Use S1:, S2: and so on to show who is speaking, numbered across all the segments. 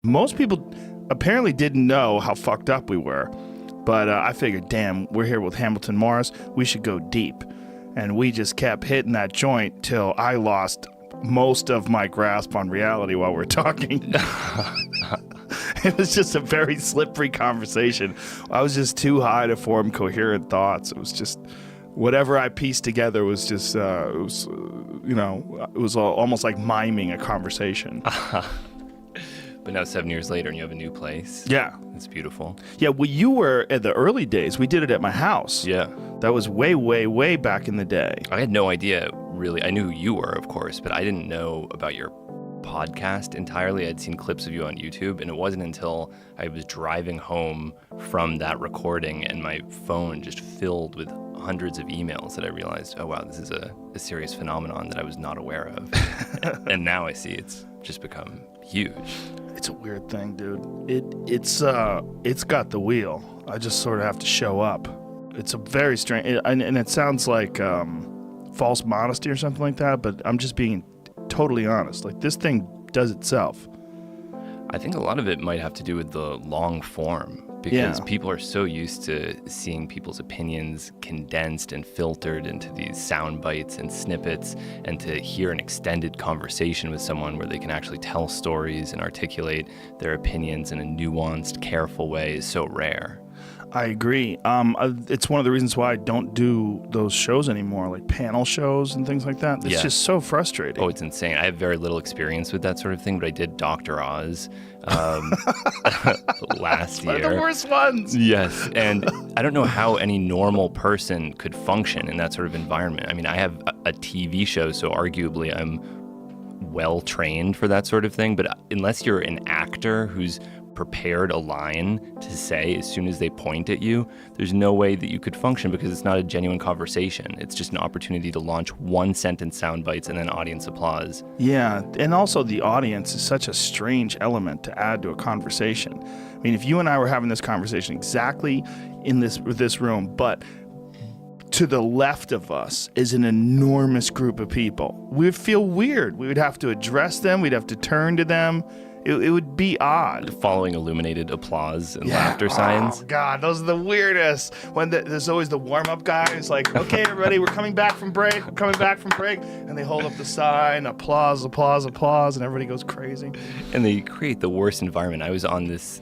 S1: Most people apparently didn't know how fucked up we were, but I figured, damn, we're here with Hamilton Morris, we should go deep. And we just kept hitting that joint till I lost most of my grasp on reality while we're talking. It was just a very slippery conversation. I was just too high to form coherent thoughts. It was just whatever I pieced together was just, it was almost like miming a conversation.
S2: But now 7 years later and you have a new place.
S1: Yeah.
S2: It's beautiful.
S1: Yeah, well, you were at the early days. We did it at my house.
S2: Yeah.
S1: That was way, way, way back in the day.
S2: I had no idea, really. I knew who you were, of course, but I didn't know about your podcast entirely. I'd seen clips of you on YouTube, and it wasn't until I was driving home from that recording and my phone just filled with hundreds of emails that I realized, oh, wow, this is a serious phenomenon that I was not aware of. And now I see it's just become huge.
S1: It's a weird thing, dude. It's got the wheel. I just sort of have to show up. It's a very strange, and it sounds like false modesty or something like that, but I'm just being totally honest. Like, this thing does itself.
S2: I think a lot of it might have to do with the long form, because people are so used to seeing people's opinions condensed and filtered into these sound bites and snippets, and to hear an extended conversation with someone where they can actually tell stories and articulate their opinions in a nuanced, careful way is so rare.
S1: I agree. It's one of the reasons why I don't do those shows anymore, like panel shows and things like that. It's just so frustrating.
S2: Oh, it's insane. I have very little experience with that sort of thing, but I did Dr. Oz last year.
S1: One of the worst ones.
S2: Yes, and I don't know how any normal person could function in that sort of environment. I mean, I have a TV show, so arguably I'm well trained for that sort of thing, but unless you're an actor who's prepared a line to say as soon as they point at you, there's no way that you could function, because it's not a genuine conversation. It's just an opportunity to launch one sentence sound bites and then audience applause.
S1: Yeah, and also the audience is such a strange element to add to a conversation. I mean, if you and I were having this conversation exactly in this room, but to the left of us is an enormous group of people, we would feel weird. We would have to address them. We'd have to turn to them. It would be odd.
S2: Following illuminated applause and laughter signs.
S1: Oh, God, those are the weirdest. When there's always the warm-up guy who's like, okay, everybody, we're coming back from break. And they hold up the sign, applause, applause, applause, and everybody goes crazy.
S2: And they create the worst environment. I was on this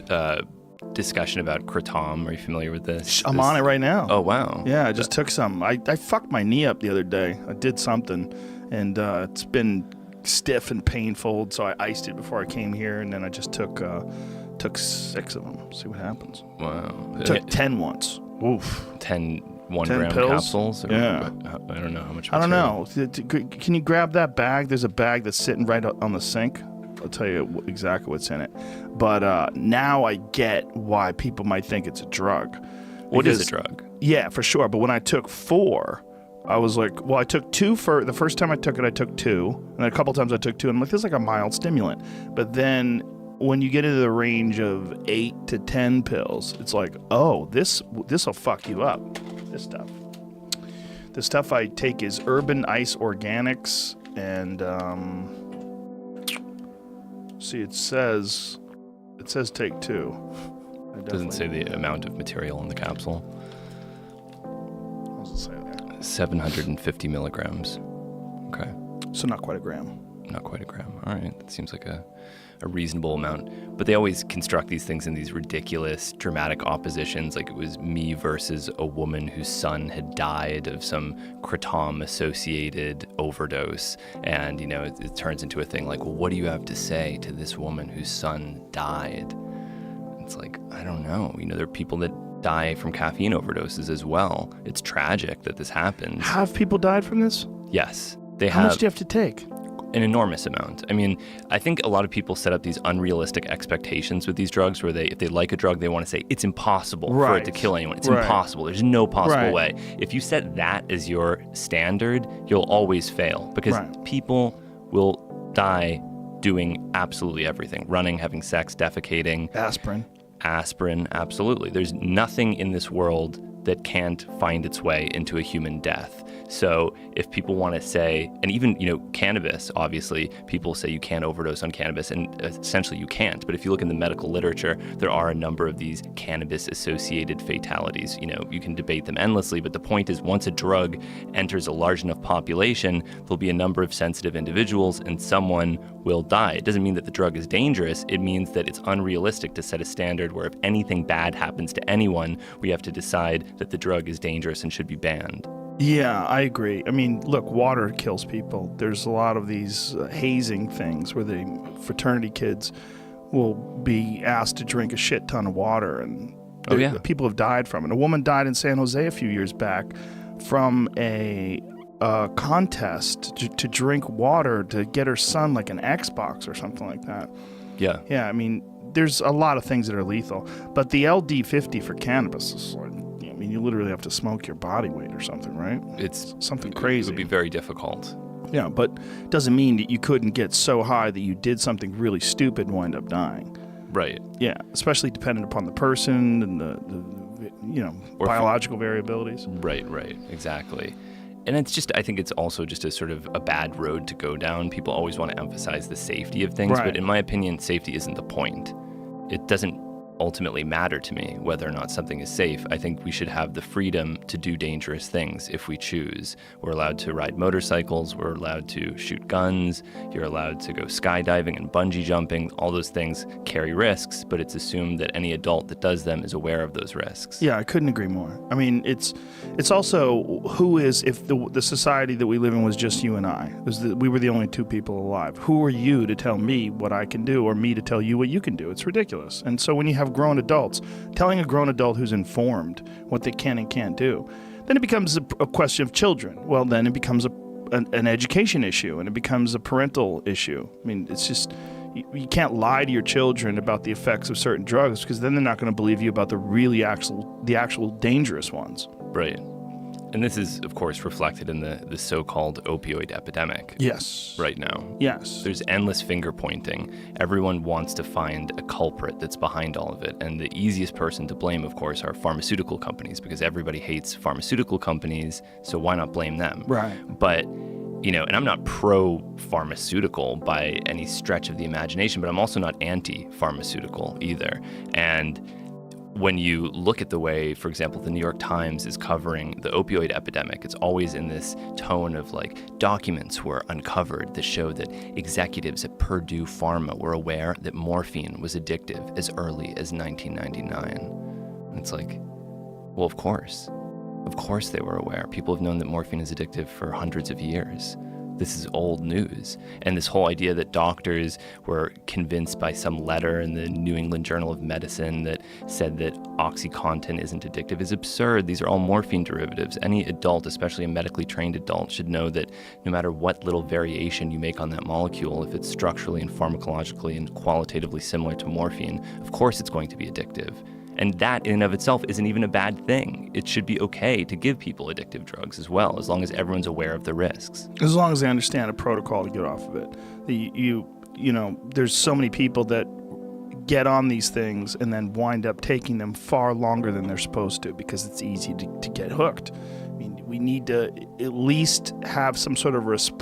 S2: discussion about kratom. Are you familiar with this?
S1: I'm on it right now.
S2: Oh, wow.
S1: Yeah, I just took some. I fucked my knee up the other day. I did something, and it's been stiff and painful, so I iced it before I came here, and then I just took 6 of them. See what happens.
S2: Wow.
S1: I took 10 once. Oof.
S2: 10 1
S1: 10
S2: gram
S1: pills?
S2: Capsules?
S1: Yeah.
S2: I don't know how much.
S1: I don't know. Can you grab that bag? There's a bag that's sitting right on the sink. I'll tell you exactly what's in it. But now I get why people might think it's a drug.
S2: What is a drug?
S1: Yeah, for sure. But when I took 4, I was like, well, I took 2 for the first time I took it. I took 2, and then a couple times I took 2. And I'm like, this is like a mild stimulant. But then when you get into the range of 8 to 10 pills, it's like, oh, this will fuck you up. This stuff. The stuff I take is Urban Ice Organics, and see, it says take 2.
S2: It doesn't say the amount of material in the capsule.
S1: What does it say there?
S2: 750 milligrams. Okay.
S1: So not quite a gram.
S2: Not quite a gram. All right. That seems like a reasonable amount. But they always construct these things in these ridiculous, dramatic oppositions. Like it was me versus a woman whose son had died of some kratom-associated overdose. And, it turns into a thing like, well, what do you have to say to this woman whose son died? It's like, I don't know. There are people that die from caffeine overdoses as well. It's tragic that this happens.
S1: Have people died from this?
S2: Yes.
S1: How much do you have to take?
S2: An enormous amount. I mean, I think a lot of people set up these unrealistic expectations with these drugs where if they like a drug, they want to say, it's impossible for it to kill anyone. It's impossible. There's no possible way. If you set that as your standard, you'll always fail, because people will die doing absolutely everything. Running, having sex, defecating.
S1: Aspirin,
S2: absolutely. There's nothing in this world that can't find its way into a human death. So if people want to say, and even, cannabis, obviously, people say you can't overdose on cannabis, and essentially you can't. But if you look in the medical literature, there are a number of these cannabis-associated fatalities. You can debate them endlessly, but the point is once a drug enters a large enough population, there'll be a number of sensitive individuals and someone will die. It doesn't mean that the drug is dangerous. It means that it's unrealistic to set a standard where if anything bad happens to anyone, we have to decide that the drug is dangerous and should be banned.
S1: Yeah, I agree. I mean, look, water kills people. There's a lot of these hazing things where the fraternity kids will be asked to drink a shit ton of water, and people have died from it. A woman died in San Jose a few years back from a contest to drink water to get her son like an Xbox or something like that.
S2: Yeah.
S1: Yeah, I mean, there's a lot of things that are lethal, but the LD50 for cannabis is like, you literally have to smoke your body weight or something, right?
S2: It's
S1: something crazy.
S2: It would be very difficult.
S1: Yeah, but it doesn't mean that you couldn't get so high that you did something really stupid and wind up dying.
S2: Right.
S1: Yeah, especially dependent upon the person and the biological variabilities.
S2: Right, exactly. And I think it's also just a sort of a bad road to go down. People always want to emphasize the safety of things, but in my opinion, safety isn't the point. It doesn't ultimately matter to me whether or not something is safe. I think we should have the freedom to do dangerous things if we choose. We're allowed to ride motorcycles, we're allowed to shoot guns, you're allowed to go skydiving and bungee jumping. All those things carry risks, but it's assumed that any adult that does them is aware of those risks.
S1: Yeah, I couldn't agree more. I mean, it's also if the society that we live in was just you and I, we were the only two people alive. Who are you to tell me what I can do or me to tell you what you can do? It's ridiculous. And so when you have grown adults, telling a grown adult who's informed what they can and can't do, then it becomes a question of children. Well, then it becomes an education issue, and it becomes a parental issue. I mean, it's just, you can't lie to your children about the effects of certain drugs, because then they're not going to believe you about the actual dangerous ones.
S2: Right. And this is, of course, reflected in the so-called opioid epidemic.
S1: Yes.
S2: Right now.
S1: Yes.
S2: There's endless finger pointing. Everyone wants to find a culprit that's behind all of it. And the easiest person to blame, of course, are pharmaceutical companies, because everybody hates pharmaceutical companies, so why not blame them?
S1: Right.
S2: But, and I'm not pro-pharmaceutical by any stretch of the imagination, but I'm also not anti-pharmaceutical either. And when you look at the way, for example, the New York Times is covering the opioid epidemic, it's always in this tone of like, documents were uncovered that show that executives at Purdue Pharma were aware that morphine was addictive as early as 1999. And it's like, well, of course they were aware. People have known that morphine is addictive for hundreds of years. This is old news. And this whole idea that doctors were convinced by some letter in the New England Journal of Medicine that said that OxyContin isn't addictive is absurd. These are all morphine derivatives. Any adult, especially a medically trained adult, should know that no matter what little variation you make on that molecule, if it's structurally and pharmacologically and qualitatively similar to morphine, of course it's going to be addictive. And that in and of itself isn't even a bad thing. It should be okay to give people addictive drugs as well, as long as everyone's aware of the risks.
S1: As long as they understand a protocol to get off of it. There's so many people that get on these things and then wind up taking them far longer than they're supposed to, because it's easy to get hooked. I mean, we need to at least have some sort of response